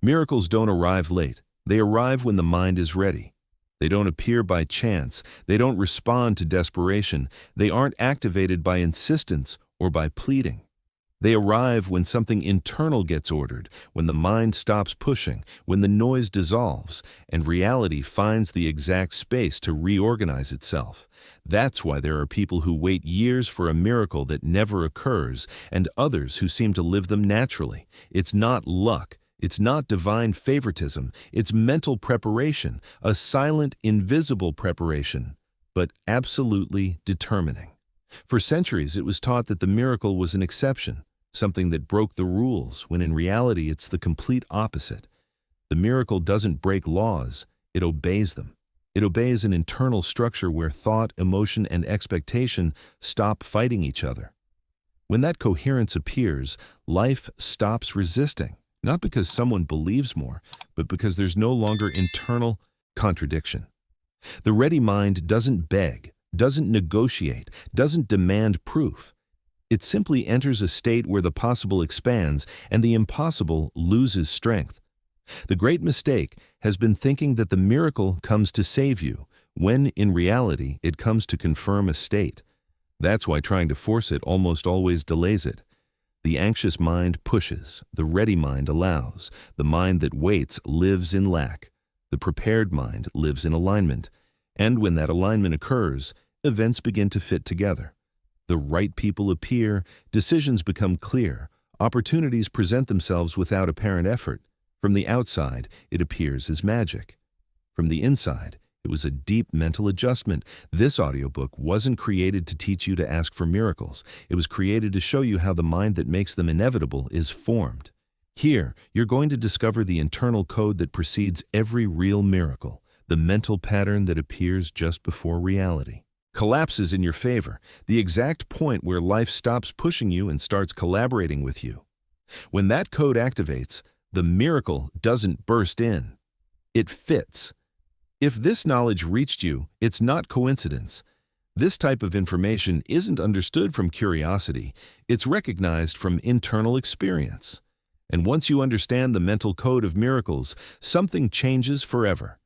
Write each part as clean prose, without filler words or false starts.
Miracles don't arrive late. They arrive when the mind is ready. They don't appear by chance. They don't respond to desperation. They aren't activated by insistence or by pleading. They arrive when something internal gets ordered, when the mind stops pushing, when the noise dissolves, and reality finds the exact space to reorganize itself. That's why there are people who wait years for a miracle that never occurs, and others who seem to live them naturally. It's not luck. It's not divine favoritism. It's mental preparation, a silent, invisible preparation, but absolutely determining. For centuries, it was taught that the miracle was an exception, something that broke the rules, when in reality it's the complete opposite. The miracle doesn't break laws, it obeys them. It obeys an internal structure where thought, emotion, and expectation stop fighting each other. When that coherence appears, life stops resisting, not because someone believes more, but because there's no longer internal contradiction. The ready mind doesn't beg, doesn't negotiate, doesn't demand proof. It simply enters a state where the possible expands and the impossible loses strength. The great mistake has been thinking that the miracle comes to save you, when in reality it comes to confirm a state. That's why trying to force it almost always delays it. The anxious mind pushes, the ready mind allows. The mind that waits lives in lack. The prepared mind lives in alignment. And when that alignment occurs, events begin to fit together. The right people appear, decisions become clear, opportunities present themselves without apparent effort. From the outside, it appears as magic. From the inside, it was a deep mental adjustment. This audiobook wasn't created to teach you to ask for miracles. It was created to show you how the mind that makes them inevitable is formed. Here, you're going to discover the internal code that precedes every real miracle, the mental pattern that appears just before reality collapses in your favor, the exact point where life stops pushing you and starts collaborating with you. When that code activates, the miracle doesn't burst in. It fits. If this knowledge reached you, it's not coincidence. This type of information isn't understood from curiosity. It's recognized from internal experience. And once you understand the mental code of miracles, something changes forever.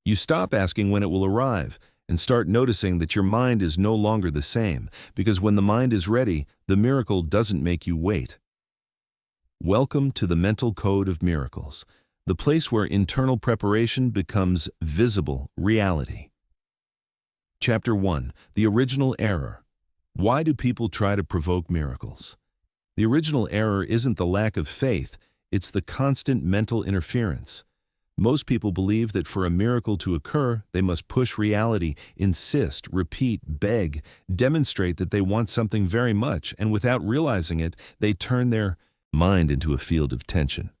You stop asking when it will arrive, and start noticing that your mind is no longer the same, because when the mind is ready, the miracle doesn't make you wait. Welcome to the mental code of miracles, the place where internal preparation becomes visible reality. Chapter 1. The Original Error. Why do people try to provoke miracles? The original error isn't the lack of faith, it's the constant mental interference. Most people believe that for a miracle to occur, they must push reality, insist, repeat, beg, demonstrate that they want something very much, and without realizing it, they turn their mind into a field of tension.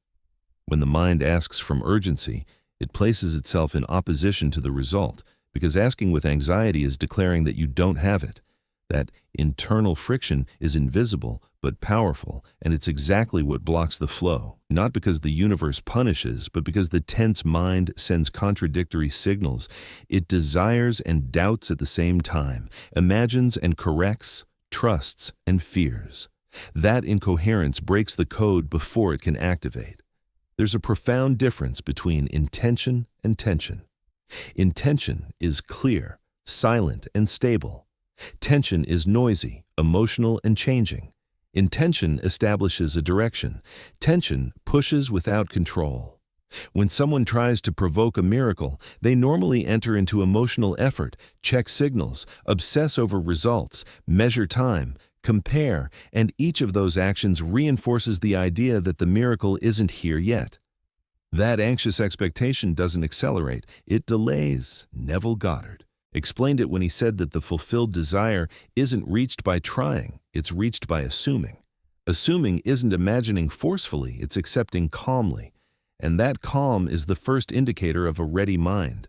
When the mind asks from urgency, it places itself in opposition to the result, because asking with anxiety is declaring that you don't have it. That internal friction is invisible but powerful, and it's exactly what blocks the flow, not because the universe punishes, but because the tense mind sends contradictory signals. It desires and doubts at the same time, imagines and corrects, trusts and fears. That incoherence breaks the code before it can activate. There's a profound difference between intention and tension. Intention is clear, silent, and stable. Tension is noisy, emotional, and changing. Intention establishes a direction. Tension pushes without control. When someone tries to provoke a miracle, they normally enter into emotional effort, check signals, obsess over results, measure time, compare, and each of those actions reinforces the idea that the miracle isn't here yet. That anxious expectation doesn't accelerate, it delays. Neville Goddard explained it when he said that the fulfilled desire isn't reached by trying, it's reached by assuming. Assuming isn't imagining forcefully, it's accepting calmly. And that calm is the first indicator of a ready mind.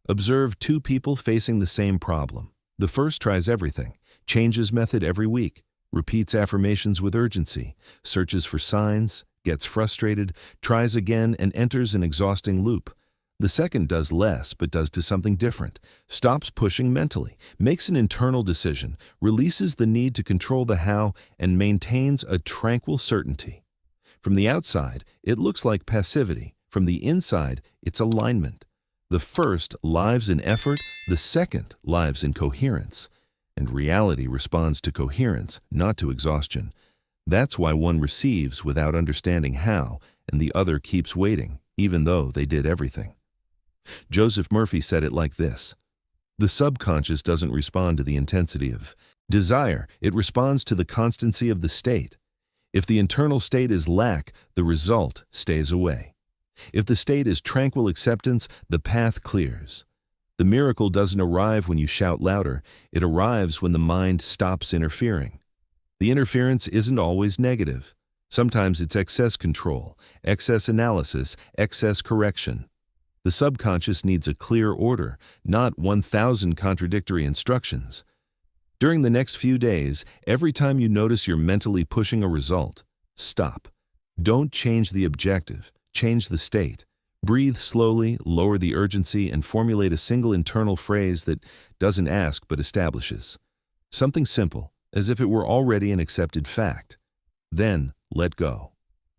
Observe two people facing the same problem. The first tries everything, changes method every week, repeats affirmations with urgency, searches for signs, gets frustrated, tries again, and enters an exhausting loop. The second does less, but does to something different, stops pushing mentally, makes an internal decision, releases the need to control the how, and maintains a tranquil certainty. From the outside, it looks like passivity, From the inside, it's alignment. The first lives in effort, the second lives in coherence. And reality responds to coherence, not to exhaustion. That's why one receives without understanding how, and the other keeps waiting, even though they did everything. Joseph Murphy said it like this: the subconscious doesn't respond to the intensity of desire, it responds to the constancy of the state. If the internal state is lack, the result stays away. If the state is tranquil acceptance, the path clears. The miracle doesn't arrive when you shout louder, it arrives when the mind stops interfering. The interference isn't always negative. Sometimes it's excess control, excess analysis, excess correction. The subconscious needs a clear order, not 1,000 contradictory instructions. During the next few days, every time you notice you're mentally pushing a result, stop. Don't change the objective, change the state. Breathe slowly, lower the urgency, and formulate a single internal phrase that doesn't ask but establishes. Something simple, as if it were already an accepted fact. Then, let go.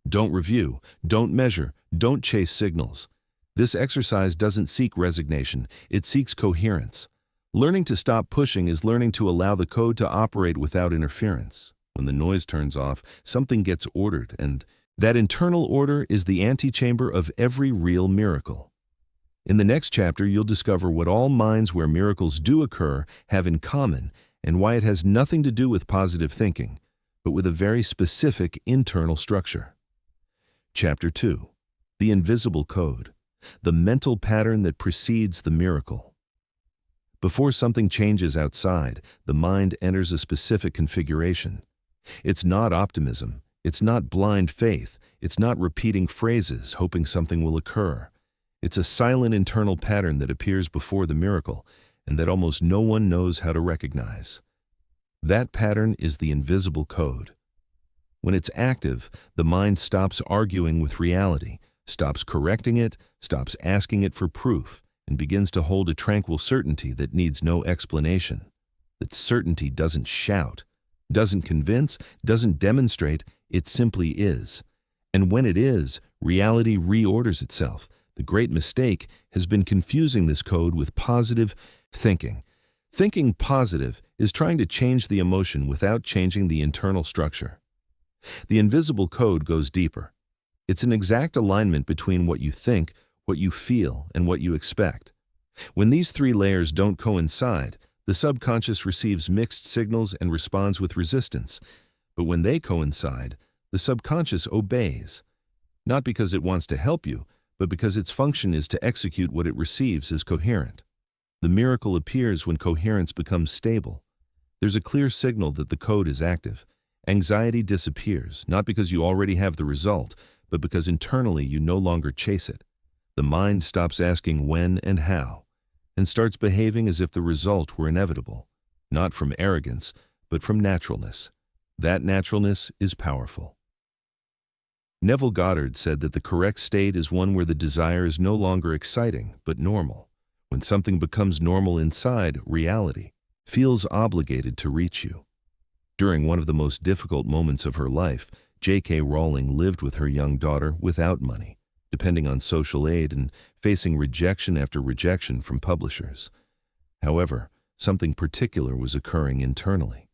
Don't review, don't measure, don't chase signals. This exercise doesn't seek resignation, it seeks coherence. Learning to stop pushing is learning to allow the code to operate without interference. When the noise turns off, something gets ordered, and that internal order is the antechamber of every real miracle. In the next chapter, you'll discover what all minds where miracles do occur have in common and why it has nothing to do with positive thinking, but with a very specific internal structure. Chapter 2. The Invisible Code. The mental pattern that precedes the miracle. Before something changes outside, the mind enters a specific configuration. It's not optimism. It's not blind faith. It's not repeating phrases, hoping something will occur. It's a silent internal pattern that appears before the miracle and that almost no one knows how to recognize. That pattern is the invisible code. When it's active, the mind stops arguing with reality, stops correcting it, stops asking it for proof, and begins to hold a tranquil certainty that needs no explanation. That certainty doesn't shout, doesn't convince, doesn't demonstrate, it simply is. And when it is, reality reorders itself. The great mistake has been confusing this code with positive thinking. Thinking positive is trying to change the emotion without changing the internal structure. The invisible code goes deeper. It's an exact alignment between what you think, what you feel, and what you expect. When these three layers don't coincide, the subconscious receives mixed signals and responds with resistance. But when they coincide, the subconscious obeys. Not because it wants to help you, but because its function is to execute what it receives as coherent. The miracle appears when coherence becomes stable. There's a clear signal that the code is active. Anxiety disappears, not because you already have the result, but because internally you no longer chase it. The mind stops asking when and how, and starts behaving as if the result were inevitable, not from arrogance, but from naturalness. That naturalness is powerful. Neville Goddard said that the correct state is one where the desire is no longer exciting, but normal. When something becomes normal inside, reality feels obligated to reach you. During one of the most difficult moments of her life, J.K. Rowling lived with her young daughter without money, depending on social aid and facing rejection after rejection from publishers. However, something particular was occurring internally.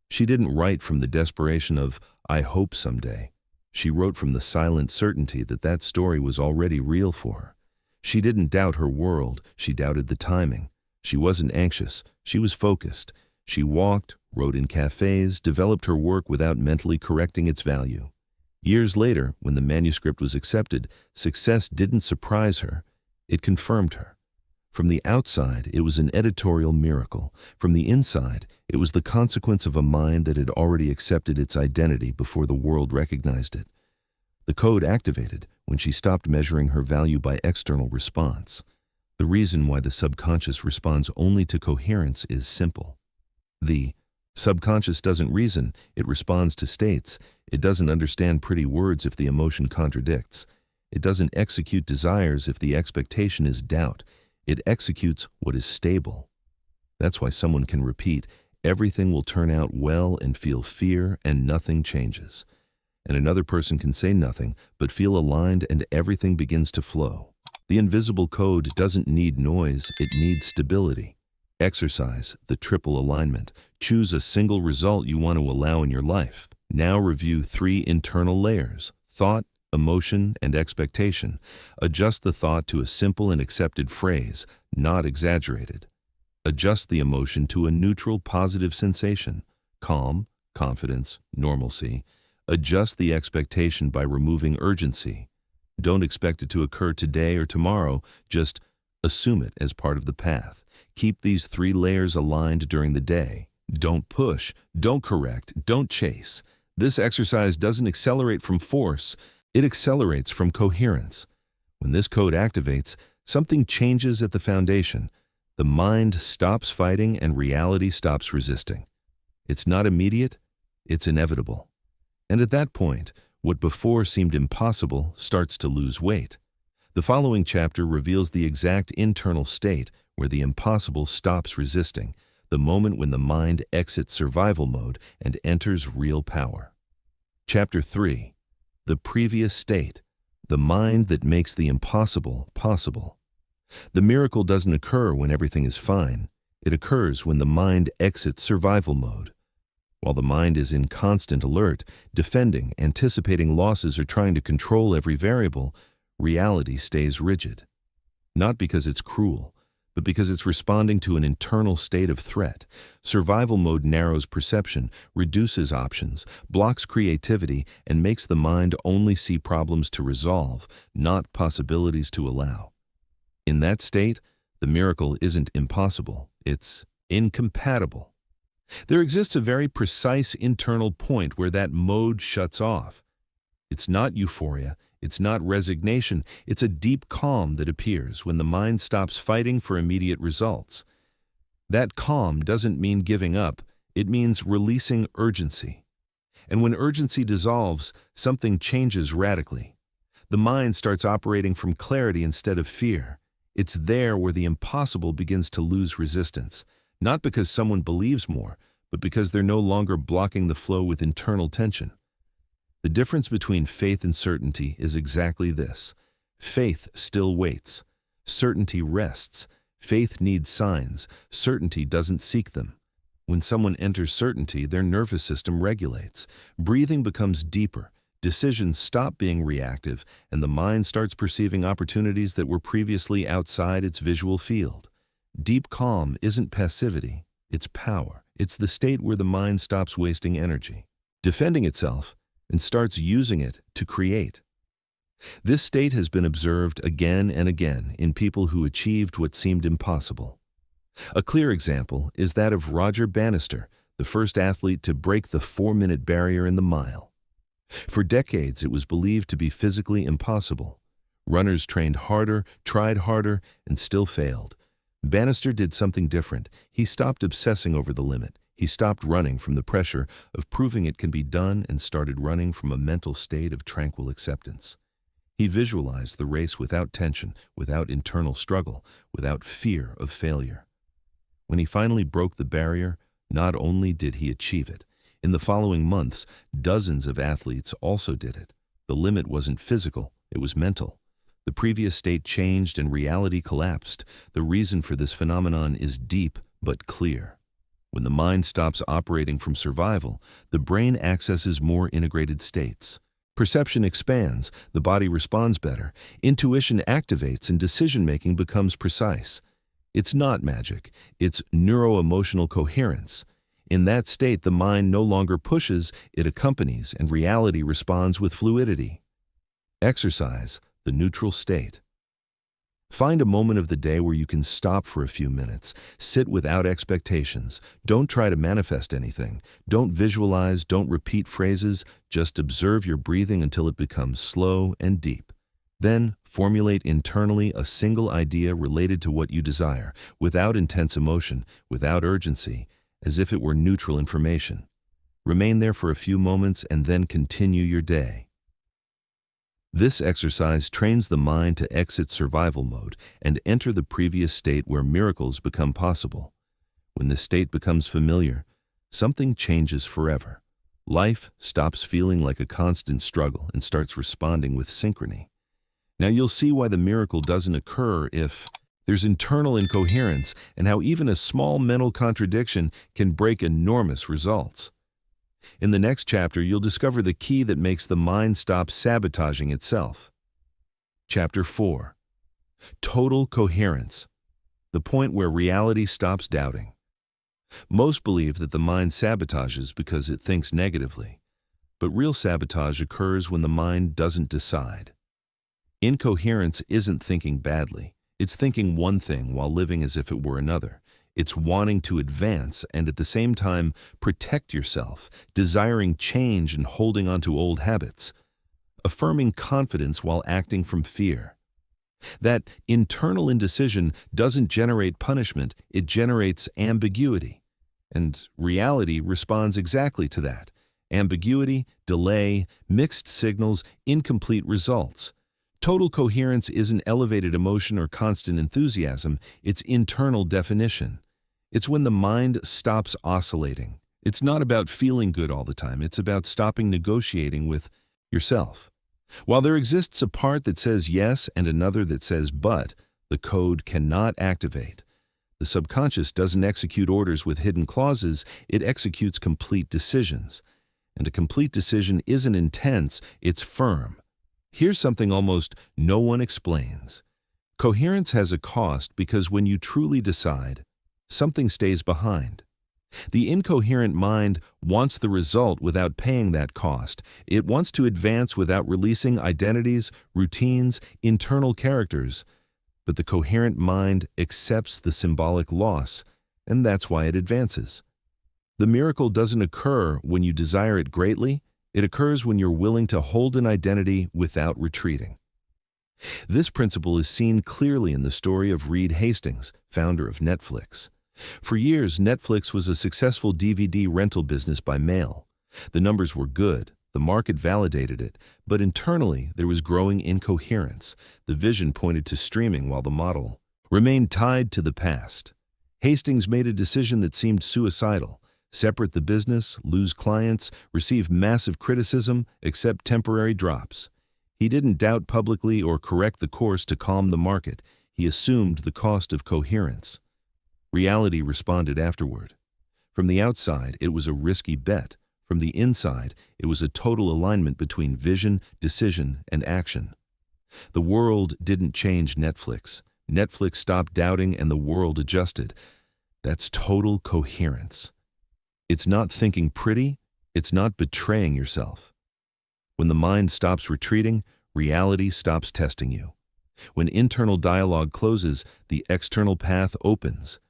She didn't write from the desperation of, "I hope someday." She wrote from the silent certainty that that story was already real for her. She didn't doubt her world, she doubted the timing. She wasn't anxious, she was focused. She walked, wrote in cafes, developed her work without mentally correcting its value. Years later, when the manuscript was accepted, success didn't surprise her, it confirmed her. From the outside, it was an editorial miracle. From the inside, it was the consequence of a mind that had already accepted its identity before the world recognized it. The code activated when she stopped measuring her value by external response. The reason why the subconscious responds only to coherence is simple. The subconscious doesn't reason, it responds to states. It doesn't understand pretty words if the emotion contradicts. It doesn't execute desires if the expectation is doubt. It executes what is stable. That's why someone can repeat, "Everything will turn out well," and feel fear and nothing changes. and another person can say nothing but feel aligned and everything begins to flow. The invisible code doesn't need noise, it needs stability. Exercise the triple alignment. Choose a single result you want to allow in your life. Now review 3 internal layers: thought, emotion, and expectation. Adjust the thought to a simple and accepted phrase, not exaggerated. Adjust the emotion to a neutral, positive sensation: calm, confidence, normalcy. Adjust the expectation by removing urgency. Don't expect it to occur today or tomorrow, just assume it as part of the path. Keep these 3 layers aligned during the day. Don't push, don't correct, don't chase. This exercise doesn't accelerate from force, it accelerates from coherence. When this code activates, something changes at the foundation. The mind stops fighting and reality stops resisting. It's not immediate, it's inevitable. And at that point, what before seemed impossible starts to lose weight. The following chapter reveals the exact internal state where the impossible stops resisting, the moment when the mind exits survival mode and enters real power. Chapter 3. The previous state, the mind that makes the impossible possible. The miracle doesn't occur when everything is fine. It occurs when the mind exits survival mode. While the mind is in constant alert, defending, anticipating losses, or trying to control every variable, reality stays rigid. Not because it's cruel, but because it's responding to an internal state of threat. Survival mode narrows perception, reduces options, blocks creativity, and makes the mind only see problems to resolve, not possibilities to allow. In that state, the miracle isn't impossible, it's incompatible. There exists a very precise internal point where that mode shuts off. It's not euphoria, it's not resignation, it's a deep calm that appears when the mind stops fighting for immediate results. That calm doesn't mean giving up, it means releasing urgency. And when urgency dissolves, something changes radically. The mind starts operating from clarity instead of fear. It's there where the impossible begins to lose resistance, not because someone believes more, but because they're no longer blocking the flow with internal tension. The difference between faith and certainty is exactly this. Faith still waits. Certainty rests. Faith needs signs. Certainty doesn't seek them. When someone enters certainty, their nervous system regulates. Breathing becomes deeper. Decisions stop being reactive, and the mind starts perceiving opportunities that were previously outside its visual field. Deep calm isn't passivity, it's power. It's the state where the mind stops wasting energy, defending itself, and starts using it to create. This state has been observed again and again in people who achieved what seemed impossible. A clear example is that of Roger Bannister, the first athlete to break the 4-minute barrier in the mile. For decades, it was believed to be physically impossible. Runners trained harder, tried harder, and still failed. Bannister did something different. He stopped obsessing over the limit. He stopped running from the pressure of proving it can be done and started running from a mental state of tranquil acceptance. He visualized the race without tension, without internal struggle, without fear of failure. When he finally broke the barrier, not only did he achieve it, in the following months, dozens of athletes also did it. The limit wasn't physical, it was mental. The previous state changed and reality collapsed. The reason for this phenomenon is deep but clear. When the mind stops operating from survival, the brain accesses more integrated states. Perception expands, the body responds better, intuition activates, and decision-making becomes precise. It's not magic, it's neuro-emotional coherence. In that state, the mind no longer pushes, it accompanies, and reality responds with fluidity. Exercise the neutral state. Find a moment of the day where you can stop for a few minutes. Sit without expectations. Don't try to manifest anything. Don't visualize, don't repeat phrases. Just observe your breathing until it becomes slow and deep. Then, formulate internally a single idea related to what you desire, without intense emotion, without urgency, as if it were neutral information. Remain there for a few moments and then continue your day. This exercise trains the mind to exit survival mode and enter the previous state where miracles become possible. When this state becomes familiar, something changes forever. Life stops feeling like a constant struggle and starts responding with synchrony. Now you'll see why the miracle doesn't occur if there's internal incoherence, and how even a small mental contradiction can break enormous results. In the next chapter, you'll discover the key that makes the mind stop sabotaging itself. Chapter 4. Total coherence. The point where reality stops doubting. Most believe that the mind sabotages because it thinks negatively, but real sabotage occurs when the mind doesn't decide. Incoherence isn't thinking badly. It's thinking one thing while living as if it were another. It's wanting to advance and at the same time protect yourself, desiring change and holding on to old habits, affirming confidence while acting from fear. That internal indecision doesn't generate punishment, it generates ambiguity. And reality responds exactly to that. Ambiguity, delay, mixed signals, incomplete results. Total coherence isn't elevated emotion or constant enthusiasm, it's internal definition. It's when the mind stops oscillating. It's not about feeling good all the time, it's about stopping negotiating with yourself. While there exists a part that says yes and another that says but, the code cannot activate. The subconscious doesn't execute orders with hidden clauses, it executes complete decisions. And a complete decision isn't intense, it's firm. Here's something almost no one explains. Coherence has a cost because when you truly decide, something stays behind. The incoherent mind wants the result without paying that cost. It wants to advance without releasing identities, routines, internal characters. But the coherent mind accepts the symbolic loss, and that's why it advances. The miracle doesn't occur when you desire it greatly. It occurs when you're willing to hold an identity without retreating. This principle is seen clearly in the story of Reed Hastings, founder of Netflix. For years, Netflix was a successful DVD rental business by mail. The numbers were good, the market validated it, but internally there was growing incoherence. The vision pointed to streaming while the model remained tied to the past. Hastings made a decision that seemed suicidal. Separate the business, lose clients, receive massive criticism, accept temporary drops. He didn't doubt publicly or correct the course to calm the market. He assumed the cost of coherence. Reality responded afterward. From the outside, it was a risky bet. From the inside, it was a total alignment between vision, decision, and action. The world didn't change Netflix. Netflix stopped doubting and the world adjusted. That's total coherence. It's not thinking pretty, it's not betraying yourself. When the mind stops retreating, reality stops testing you. When internal dialogue closes, the external path opens.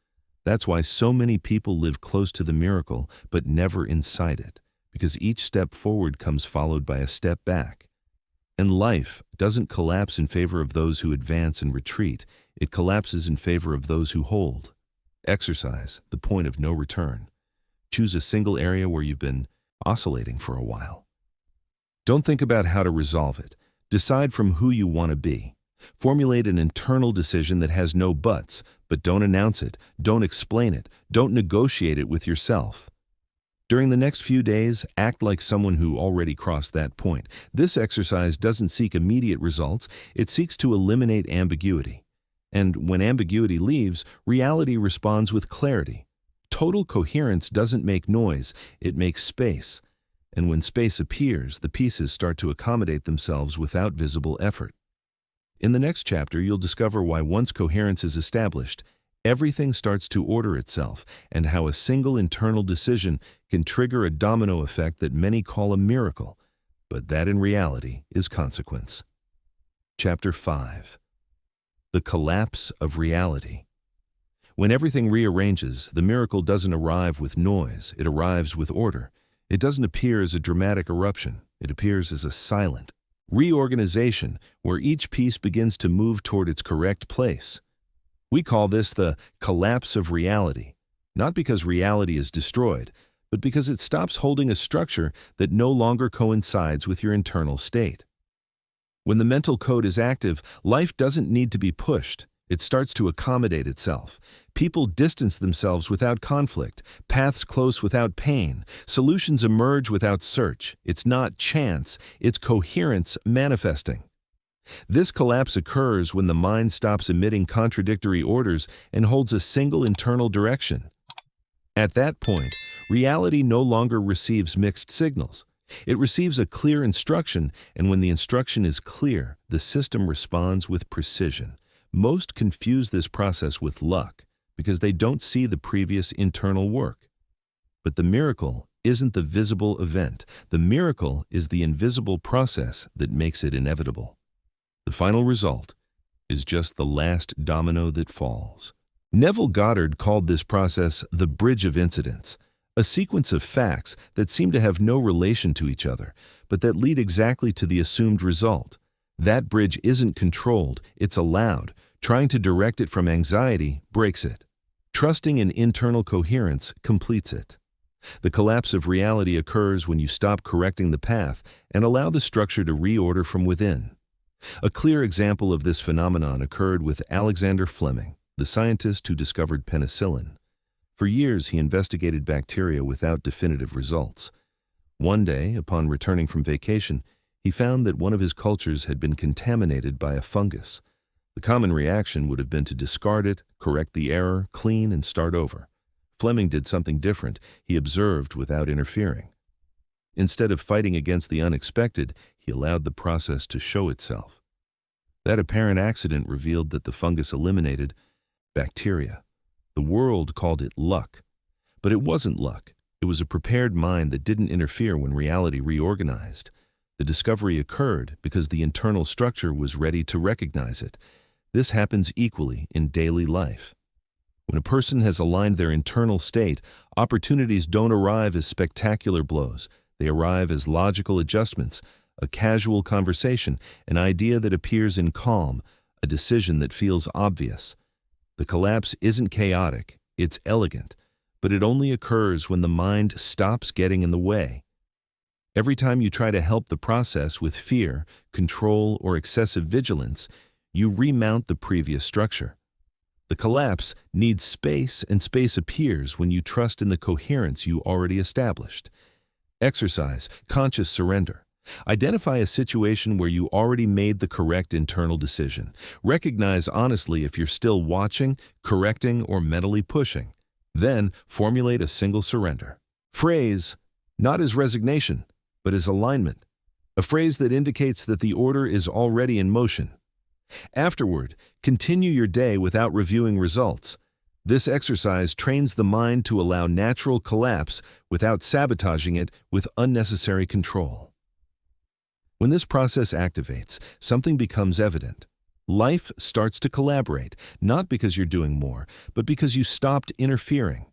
That's why so many people live close to the miracle, but never inside it, because each step forward comes followed by a step back. And life doesn't collapse in favor of those who advance and retreat, it collapses in favor of those who hold. Exercise, the point of no return. Choose a single area where you've been oscillating for a while. Don't think about how to resolve it. Decide from who you want to be. Formulate an internal decision that has no buts, but don't announce it, don't explain it, don't negotiate it with yourself. During the next few days, act like someone who already crossed that point. This exercise doesn't seek immediate results, it seeks to eliminate ambiguity. And when ambiguity leaves, reality responds with clarity. Total coherence doesn't make noise, it makes space. And when space appears, the pieces start to accommodate themselves without visible effort. In the next chapter, you'll discover why once coherence is established, everything starts to order itself, and how a single internal decision can trigger a domino effect that many call a miracle, but that in reality is consequence. Chapter 5. The Collapse of Reality. When everything rearranges, the miracle doesn't arrive with noise, it arrives with order. It doesn't appear as a dramatic eruption, it appears as a silent reorganization where each piece begins to move toward its correct place. We call this the collapse of reality, not because reality is destroyed, but because it stops holding a structure that no longer coincides with your internal state. When the mental code is active, life doesn't need to be pushed, It starts to accommodate itself. People distance themselves without conflict, paths close without pain, solutions emerge without search. It's not chance, it's coherence manifesting. This collapse occurs when the mind stops emitting contradictory orders and holds a single internal direction. At that point, reality no longer receives mixed signals. It receives a clear instruction, and when the instruction is clear, the system responds with precision. Most confuse this process with luck because they don't see the previous internal work. But the miracle isn't the visible event. The miracle is the invisible process that makes it inevitable. The final result is just the last domino that falls. Neville Goddard called this process the bridge of incidents, a sequence of facts that seem to have no relation to each other, but that lead exactly to the assumed result. That bridge isn't controlled, it's allowed. Trying to direct it from anxiety breaks it. Trusting in internal coherence completes it. The collapse of reality occurs when you stop correcting the path and allow the structure to reorder from within. A clear example of this phenomenon occurred with Alexander Fleming, the scientist who discovered penicillin. For years, he investigated bacteria without definitive results. One day, upon returning from vacation, he found that one of his cultures had been contaminated by a fungus. The common reaction would have been to discard it, correct the error, clean, and start over. Fleming did something different. He observed without interfering. Instead of fighting against the unexpected, he allowed the process to show itself. That apparent accident revealed that the fungus eliminated bacteria. The world called it luck. But it wasn't luck. It was a prepared mind that didn't interfere when reality reorganized. The discovery occurred because the internal structure was ready to recognize it. This happens equally in daily life. When a person has aligned their internal state, opportunities don't arrive as spectacular blows. They arrive as logical adjustments, a casual conversation, an idea that appears in calm, a decision that feels obvious. The collapse isn't chaotic, it's elegant, but it only occurs when the mind stops getting in the way. Every time you try to help the process with fear, control, or excessive vigilance, you remount the previous structure. The collapse needs space, and space appears when you trust in the coherence you already established. Exercise conscious surrender. Identify a situation where you already made the correct internal decision. Recognize honestly if you're still watching, correcting, or mentally pushing. Then formulate a single surrender. Phrase, not as resignation, but as alignment. A phrase that indicates that the order is already in motion. Afterward, continue your day without reviewing results. This exercise trains the mind to allow natural collapse without sabotaging it with unnecessary control. When this process activates, something becomes evident. Life starts to collaborate, not because you're doing more, but because you stopped interfering.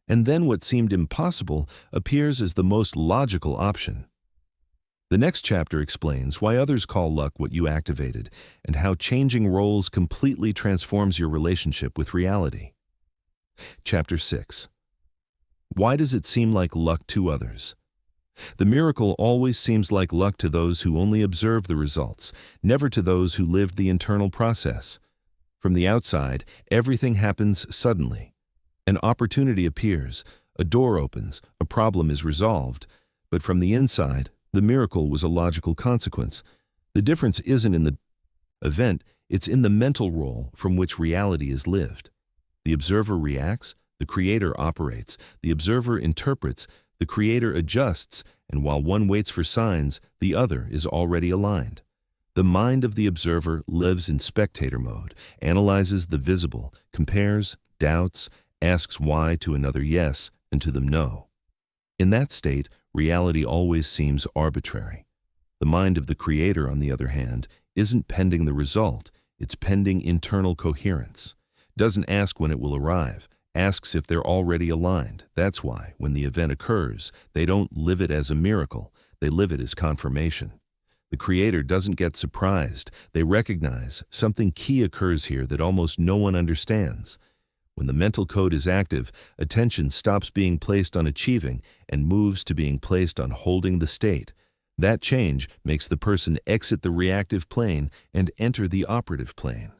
And then what seemed impossible appears as the most logical option. The next chapter explains why others call luck what you activated, and how changing roles completely transforms your relationship with reality. Chapter 6. Why does it seem like luck to others? The miracle always seems like luck to those who only observe the results, never to those who lived the internal process. From the outside, everything happens suddenly. An opportunity appears, a door opens, a problem is resolved. But from the inside, the miracle was a logical consequence. The difference isn't in the event, it's in the mental role from which reality is lived. The observer reacts, the creator operates, the observer interprets, the creator adjusts, and while one waits for signs, the other is already aligned. The mind of the observer lives in spectator mode, analyzes the visible, compares, doubts, asks why to another yes, and to them no. In that state, reality always seems arbitrary. The mind of the creator, on the other hand, isn't pending the result, it's pending internal coherence. Doesn't ask when it will arrive, asks if they're already aligned. That's why, when the event occurs, they don't live it as a miracle, they live it as confirmation. The creator doesn't get surprised, they recognize something key occurs here that almost no one understands. When the mental code is active, attention stops being placed on achieving and moves to being placed on holding the state. That change makes the person exit the reactive plane and enter the operative plane.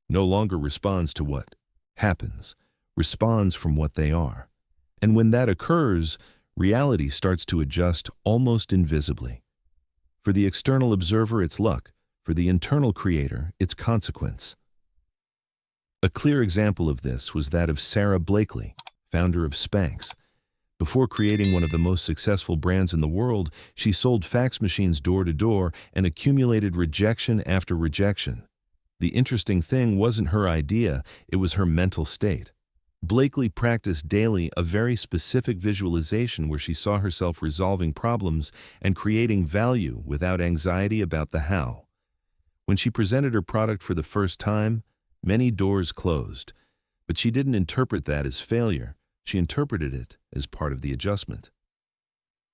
no longer responds to what happens, responds from what they are. And when that occurs, reality starts to adjust almost invisibly. For the external observer, it's luck. For the internal creator, it's consequence. A clear example of this was that of Sarah Blakely, founder of Spanx. Before creating one of the most successful brands in the world, she sold fax machines door to door and accumulated rejection after rejection. The interesting thing wasn't her idea, it was her mental state. Blakely practiced daily a very specific visualization where she saw herself resolving problems and creating value without anxiety about the how. When she presented her product for the first time, many doors closed, but she didn't interpret that as failure. She interpreted it as part of the adjustment.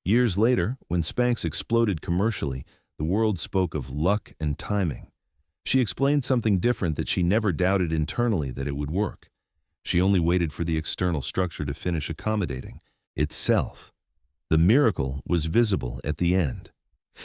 Years later, when Spanx exploded commercially, the world spoke of luck and timing. She explained something different, that she never doubted internally that it would work. She only waited for the external structure to finish accommodating itself. The miracle was visible at the end.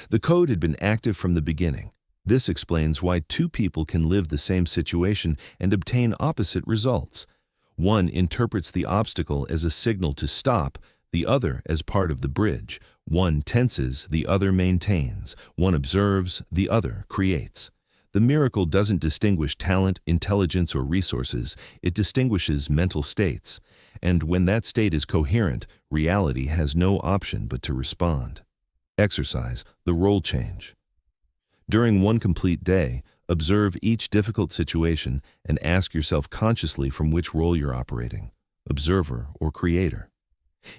The code had been active from the beginning. This explains why two people can live the same situation and obtain opposite results. One interprets the obstacle as a signal to stop, the other as part of the bridge. One tenses, the other maintains. One observes, the other creates. The miracle doesn't distinguish talent, intelligence, or resources. It distinguishes mental states. And when that state is coherent, reality has no option but to respond. Exercise, the role change. During one complete day, observe each difficult situation and ask yourself consciously from which role you're operating, observer or creator.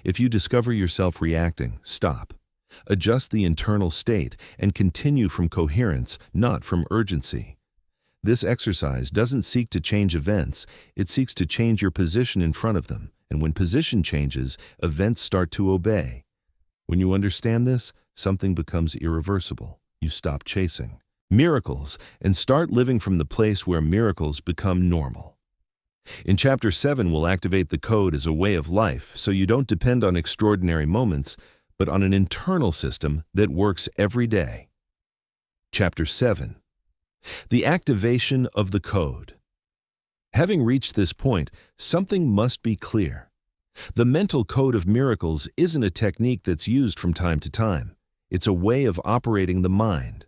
If you discover yourself reacting, stop. Adjust the internal state and continue from coherence, not from urgency. This exercise doesn't seek to change events, it seeks to change your position in front of them. And when position changes, events start to obey. When you understand this, something becomes irreversible. You stop chasing miracles and start living from the place where miracles become normal. In Chapter 7, we'll activate the code as a way of life, so you don't depend on extraordinary moments, but on an internal system that works every day. Chapter 7. The activation of the code. Having reached this point, something must be clear. The mental code of miracles isn't a technique that's used from time to time. It's a way of operating the mind.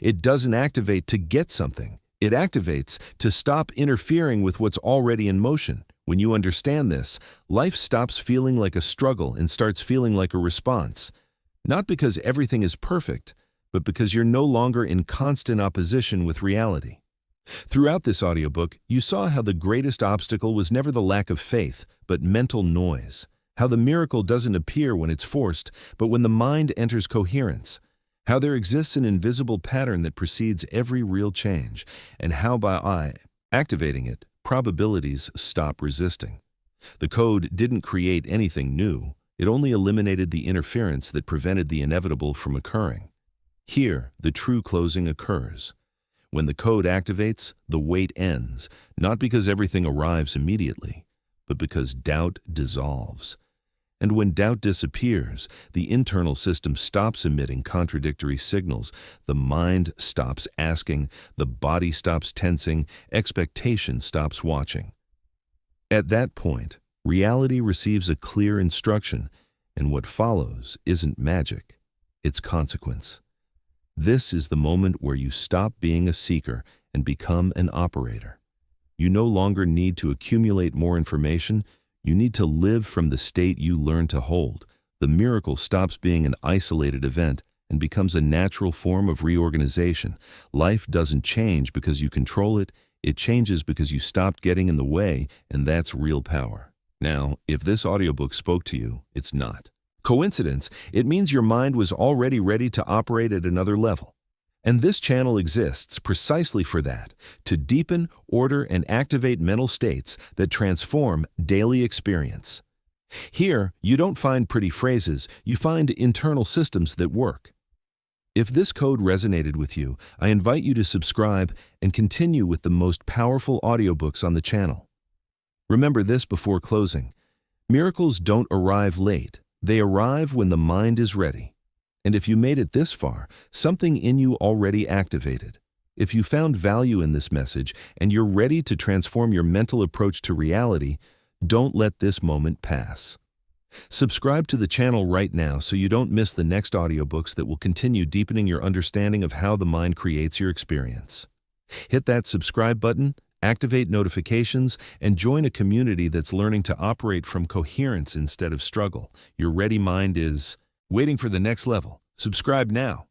It doesn't activate to get something. It activates to stop interfering with what's already in motion. When you understand this, life stops feeling like a struggle and starts feeling like a response. Not because everything is perfect, but because you're no longer in constant opposition with reality. Throughout this audiobook, you saw how the greatest obstacle was never the lack of faith, but mental noise. How the miracle doesn't appear when it's forced, but when the mind enters coherence. How there exists an invisible pattern that precedes every real change, and how by activating it, probabilities stop resisting. The code didn't create anything new. It only eliminated the interference that prevented the inevitable from occurring. Here, the true closing occurs. When the code activates, the wait ends, not because everything arrives immediately, but because doubt dissolves. And when doubt disappears, the internal system stops emitting contradictory signals. The mind stops asking, the body stops tensing, expectation stops watching. At that point, reality receives a clear instruction, and what follows isn't magic, it's consequence. This is the moment where you stop being a seeker and become an operator. You no longer need to accumulate more information. You need to live from the state you learn to hold. The miracle stops being an isolated event and becomes a natural form of reorganization. Life doesn't change because you control it. It changes because you stopped getting in the way, and that's real power. Now, if this audiobook spoke to you, it's not coincidence. It means your mind was already ready to operate at another level. And this channel exists precisely for that, to deepen, order, and activate mental states that transform daily experience. Here, you don't find pretty phrases, you find internal systems that work. If this code resonated with you, I invite you to subscribe and continue with the most powerful audiobooks on the channel. Remember this before closing. Miracles don't arrive late. They arrive when the mind is ready. And if you made it this far, something in you already activated. If you found value in this message and you're ready to transform your mental approach to reality, don't let this moment pass. Subscribe to the channel right now so you don't miss the next audiobooks that will continue deepening your understanding of how the mind creates your experience. Hit that subscribe button, activate notifications, and join a community that's learning to operate from coherence instead of struggle. Your ready mind is waiting for the next level. Subscribe now.